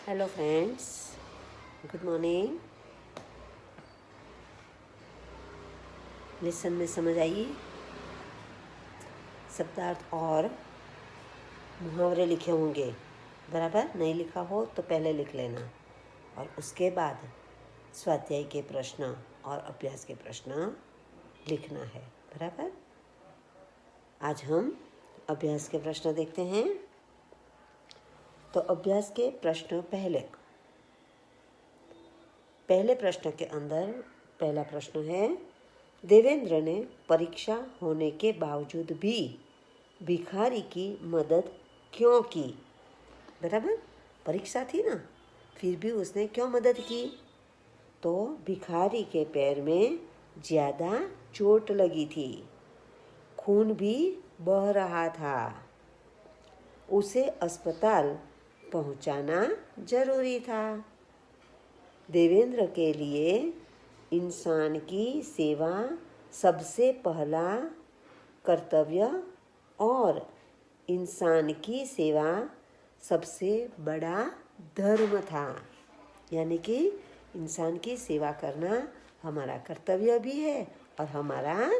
Hello friends, good morning. Lesson में समझ आई? शब्दार्थ और मुहावरे लिखे होंगे, बराबर? नहीं लिखा हो तो पहले लिख लेना और उसके बाद स्वाध्याय के प्रश्न और अभ्यास के प्रश्न लिखना है, बराबर? आज हम अभ्यास के प्रश्न देखते हैं। तो अभ्यास के प्रश्न पहले प्रश्न के अंदर पहला प्रश्न है, देवेंद्र ने परीक्षा होने के बावजूद भी भिखारी की मदद क्यों की? बराबर, परीक्षा थी ना, फिर भी उसने क्यों मदद की? तो भिखारी के पैर में ज़्यादा चोट लगी थी, खून भी बह रहा था, उसे अस्पताल पहुंचाना जरूरी था। देवेंद्र के लिए इंसान की सेवा सबसे पहला कर्तव्य और इंसान की सेवा सबसे बड़ा धर्म था। यानी कि इंसान की सेवा करना हमारा कर्तव्य भी है और हमारा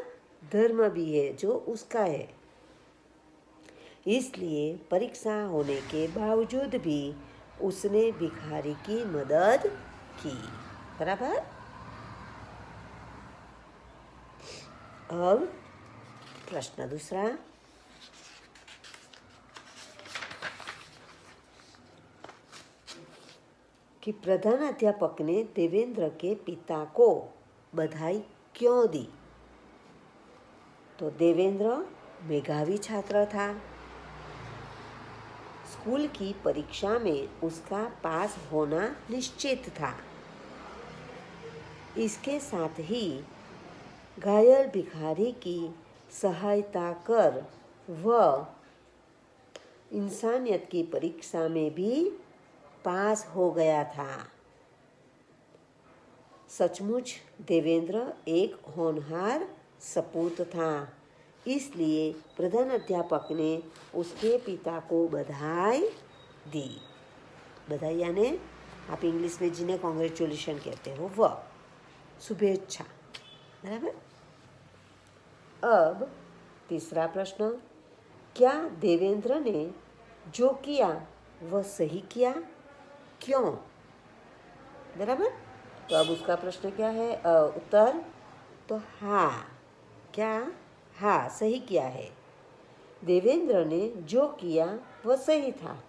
धर्म भी है जो उसका है। इसलिए परीक्षा होने के बावजूद भी उसने भिखारी की मदद की, बराबर। अब प्रश्न दूसरा, कि प्रधान अध्यापक ने देवेंद्र के पिता को बधाई क्यों दी? तो देवेंद्र मेधावी छात्र था, स्कूल की परीक्षा में उसका पास होना निश्चित था। इसके साथ ही घायल भिखारी की सहायता कर वह इंसानियत की परीक्षा में भी पास हो गया था। सचमुच देवेंद्र एक होनहार सपूत था, इसलिए प्रधान अध्यापक ने उसके पिता को बधाई दी। बधाई यानी आप इंग्लिश में जिन्हें कॉन्ग्रेचुलेशन कहते हो वह, शुभेच्छा, बराबर। अब तीसरा प्रश्न, क्या देवेंद्र ने जो किया वह सही किया? क्यों? बराबर। तो अब उसका प्रश्न क्या है? उत्तर तो हाँ। क्या? हाँ, सही किया है। देवेंद्र ने जो किया वह सही था,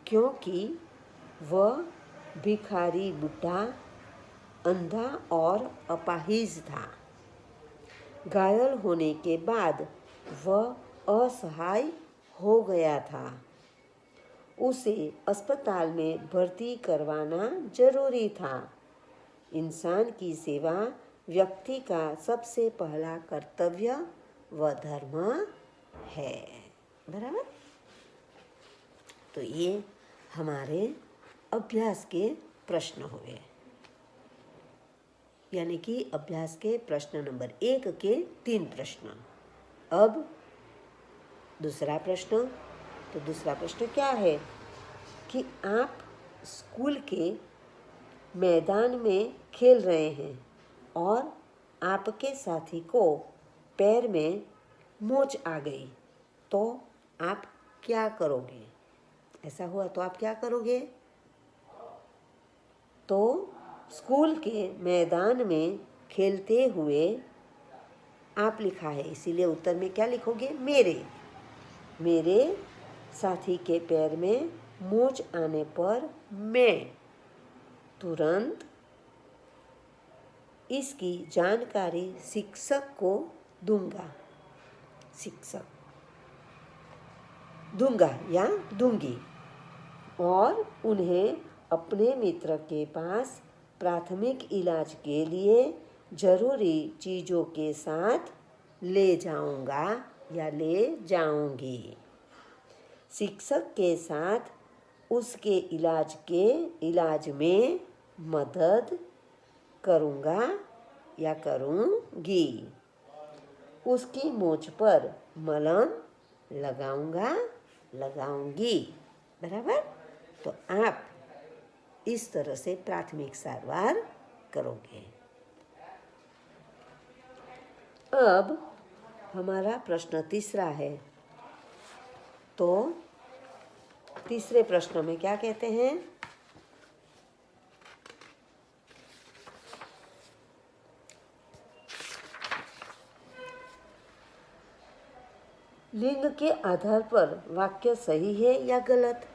क्योंकि वह भिखारी बुढ़ा, अंधा और अपाहिज था। घायल होने के बाद वह असहाय हो गया था, उसे अस्पताल में भर्ती करवाना जरूरी था। इंसान की सेवा व्यक्ति का सबसे पहला कर्तव्य व धर्म है, बराबर। तो ये हमारे अभ्यास के प्रश्न हुए, यानी कि अभ्यास के प्रश्न नंबर 1 के 3 प्रश्न। अब दूसरा प्रश्न, तो दूसरा प्रश्न क्या है कि आप स्कूल के मैदान में खेल रहे हैं और आपके साथी को पैर में मोच आ गई, तो आप क्या करोगे? ऐसा हुआ तो आप क्या करोगे? तो स्कूल के मैदान में खेलते हुए आप लिखा है, इसीलिए उत्तर में क्या लिखोगे? मेरे साथी के पैर में मोच आने पर मैं तुरंत इसकी जानकारी शिक्षक को दूंगा या दूंगी और उन्हें अपने मित्र के पास प्राथमिक इलाज के लिए जरूरी चीज़ों के साथ ले जाऊंगा या ले जाऊंगी। शिक्षक के साथ उसके इलाज में मदद करूंगा या करूंगी। उसकी मोच पर मलहम लगाऊंगी, बराबर। तो आप इस तरह से प्राथमिक सारवार करोगे। अब हमारा प्रश्न तीसरा है। तो तीसरे प्रश्न में क्या कहते हैं? लिंग के आधार पर वाक्य सही है या गलत?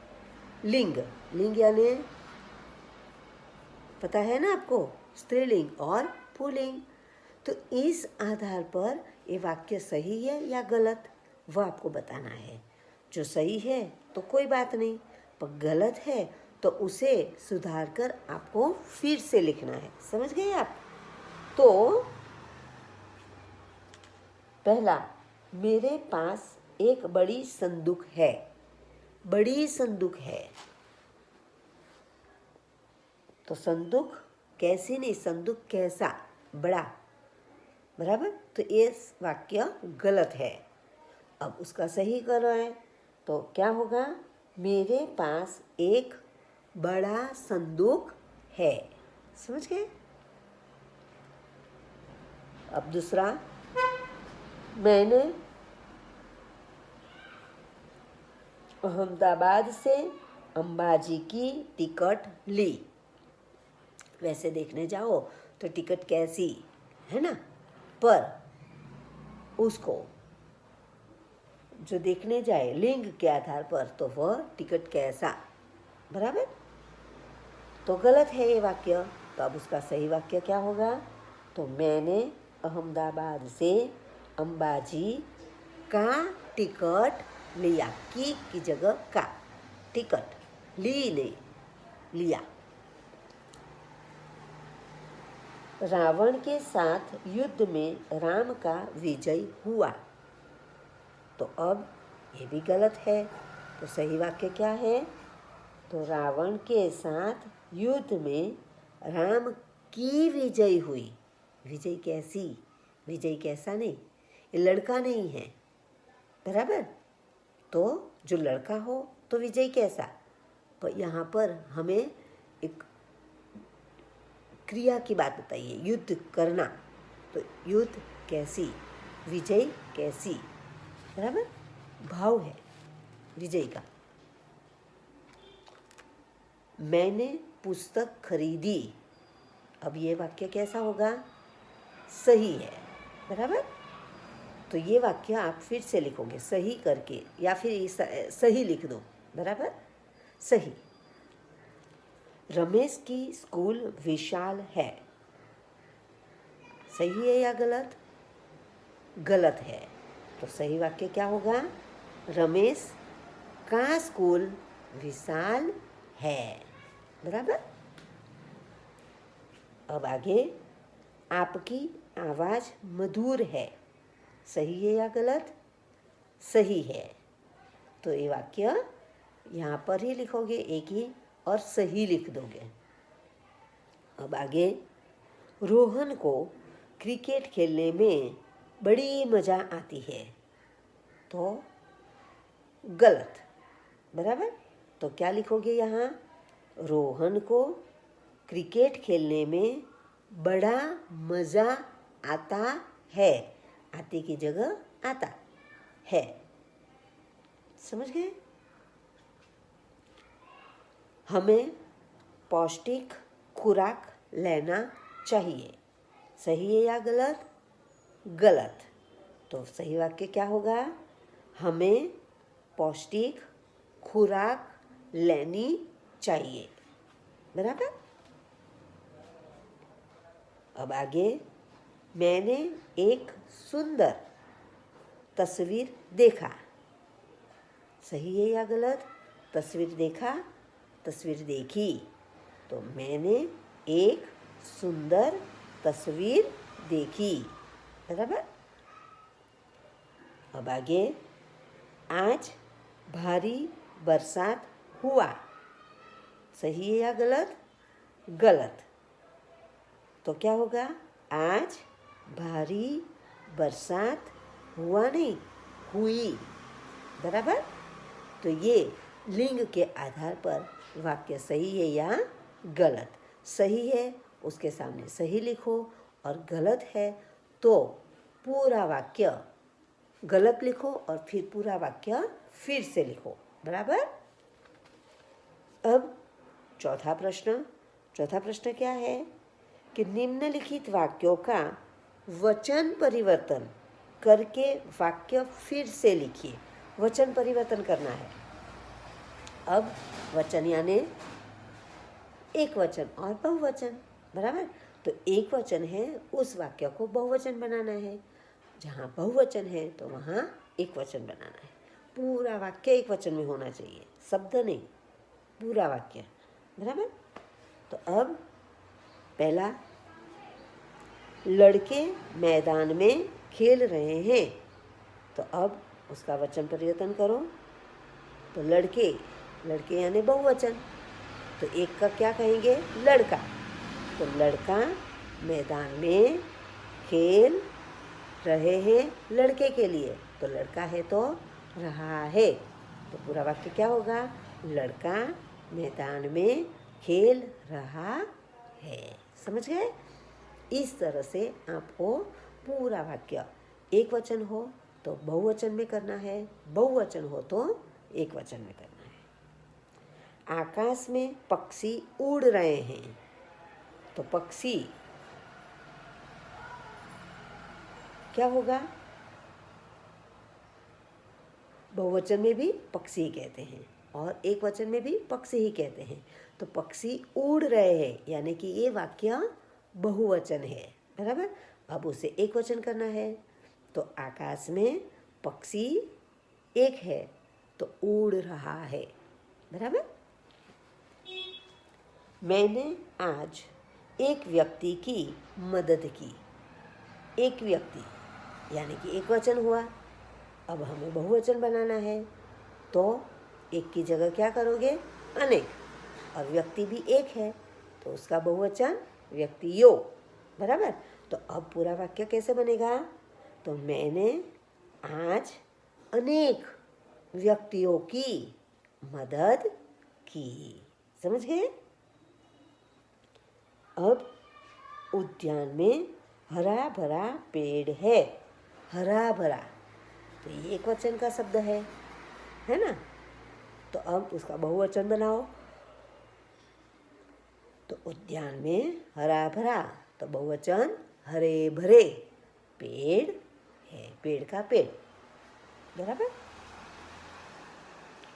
लिंग यानी पता है ना आपको, स्त्रीलिंग और पुल्लिंग। तो इस आधार पर ये वाक्य सही है या गलत, वह आपको बताना है। जो सही है तो कोई बात नहीं, पर गलत है तो उसे सुधार कर आपको फिर से लिखना है। समझ गए आप? तो पहला, मेरे पास एक बड़ी संदूक है। बड़ी संदूक है तो संदूक कैसी नहीं, संदूक कैसा, बड़ा, बराबर। तो ये वाक्य गलत है। अब उसका सही करो है तो क्या होगा? मेरे पास एक बड़ा संदूक है। समझ गए? अब दूसरा, मैंने अहमदाबाद से अंबाजी की टिकट ली। वैसे देखने जाओ तो टिकट कैसी है ना, पर उसको जो देखने जाए लिंग के आधार पर तो वह टिकट कैसा, बराबर। तो गलत है ये वाक्य। तो अब उसका सही वाक्य क्या होगा? तो मैंने अहमदाबाद से अंबाजी का टिकट लिया। की जगह का, टिकट ली नहीं, लिया। रावण के साथ युद्ध में राम का विजय हुआ। तो अब ये भी गलत है। तो सही वाक्य क्या है? तो रावण के साथ युद्ध में राम की विजय हुई। विजय कैसी, विजय कैसा नहीं, ये लड़का नहीं है, बराबर। तो जो लड़का हो तो विजय कैसा, पर यहाँ पर हमें एक क्रिया की बात बताइए, युद्ध करना। तो युद्ध कैसी, विजय कैसी, बराबर। भाव है विजय का। मैंने पुस्तक खरीदी। अब ये वाक्य कैसा होगा? सही है, बराबर। तो ये वाक्य आप फिर से लिखोगे सही करके, या फिर सही लिख दो, बराबर। सही। रमेश की स्कूल विशाल है। सही है या गलत? गलत है। तो सही वाक्य क्या होगा? रमेश का स्कूल विशाल है, बराबर। अब आगे, आपकी आवाज मधुर है। सही है या गलत? सही है। तो ये वाक्य यहाँ पर ही लिखोगे एक ही, और सही लिख दोगे। अब आगे, रोहन को क्रिकेट खेलने में बड़ी मजा आती है। तो गलत, बराबर। तो क्या लिखोगे यहाँ? रोहन को क्रिकेट खेलने में बड़ा मजा आता है। आते की जगह आता है। समझ गए? हमें पौष्टिक खुराक लेना चाहिए। सही है या गलत? गलत। तो सही वाक्य क्या होगा? हमें पौष्टिक खुराक लेनी चाहिए, बराबर। अब आगे, मैंने एक सुंदर तस्वीर देखा। सही है या गलत? तस्वीर देखा, तस्वीर देखी। तो मैंने एक सुंदर तस्वीर देखी, बराबर। अब आगे, आज भारी बरसात हुआ। सही है या गलत? गलत। तो क्या होगा? आज भारी बरसात हुआ नहीं, हुई, बराबर। तो ये लिंग के आधार पर वाक्य सही है या गलत। सही है उसके सामने सही लिखो और गलत है तो पूरा वाक्य गलत लिखो और फिर पूरा वाक्य फिर से लिखो। बराबर। अब चौथा प्रश्न क्या है कि निम्नलिखित वाक्यों का वचन परिवर्तन करके वाक्य फिर से लिखिए। वचन परिवर्तन करना है। अब वचन यानी एक वचन और बहुवचन। बराबर। तो एक वचन है उस वाक्य को बहुवचन बनाना है। जहाँ बहुवचन है तो वहाँ एक वचन बनाना है। पूरा वाक्य एक वचन में होना चाहिए, शब्द नहीं, पूरा वाक्य। बराबर। तो अब पहला, लड़के मैदान में खेल रहे हैं। तो अब उसका वचन परिवर्तन करो। तो लड़के यानी बहुवचन, तो एक का क्या कहेंगे? लड़का। तो लड़का मैदान में खेल रहे हैं लड़के के लिए। तो लड़का है तो रहा है, तो पूरा वाक्य क्या होगा? लड़का मैदान में खेल रहा है। समझ गए? इस तरह से आपको पूरा वाक्य एक वचन हो तो बहुवचन में करना है, बहुवचन हो तो एक वचन में करना है। आकाश में पक्षी उड़ रहे हैं। तो पक्षी क्या होगा? बहुवचन में भी पक्षी ही कहते हैं और एक वचन में भी पक्षी ही कहते हैं। तो पक्षी उड़ रहे हैं यानी कि ये वाक्य बहुवचन है। बराबर। अब उसे एक वचन करना है। तो आकाश में पक्षी एक है तो उड़ रहा है। बराबर। मैंने आज एक व्यक्ति की मदद की। एक व्यक्ति यानी कि एक वचन हुआ। अब हमें बहुवचन बनाना है तो एक की जगह क्या करोगे? अनेक। और व्यक्ति भी एक है तो उसका बहुवचन व्यक्तियों। बराबर। तो अब पूरा वाक्य कैसे बनेगा? तो मैंने आज अनेक व्यक्तियों की मदद की। समझ गए? अब उद्यान में हरा भरा पेड़ है। हरा भरा तो ये एक वचन का शब्द है ना? तो अब उसका बहुवचन बनाओ। तो उद्यान में हरा भरा तो बहुवचन हरे भरे पेड़ है। पेड़ का पेड़। बराबर।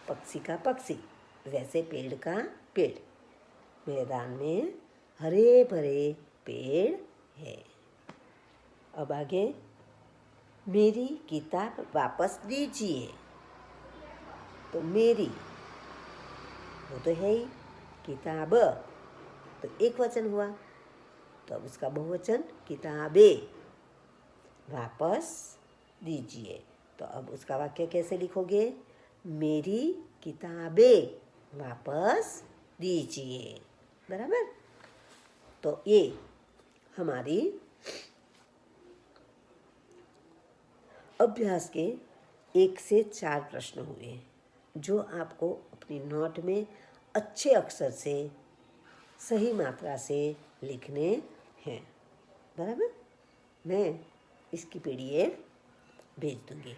पक्षी का पक्षी, वैसे पेड़ का पेड़। मैदान में हरे भरे पेड़ है। अब आगे, मेरी किताब वापस दीजिए। तो मेरी वो तो है ही, किताब तो एक वचन हुआ तो अब उसका बहुवचन किताबें। वापस दीजिए तो अब उसका वाक्य कैसे लिखोगे? मेरी किताबें वापस दीजिए। बराबर। तो ये हमारी अभ्यास के 1 से 4 प्रश्न हुए जो आपको अपनी नोट में अच्छे अक्षर से सही मात्रा से लिखने हैं। बराबर। मैं इसकी PDF भेज दूंगी।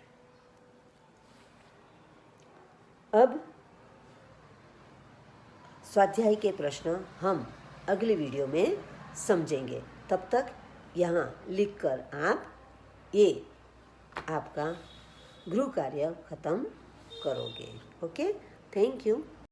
अब स्वाध्याय के प्रश्न हम अगले वीडियो में समझेंगे। तब तक यहाँ लिखकर आप ये आपका गृह कार्य खत्म करोगे। Okay, thank you.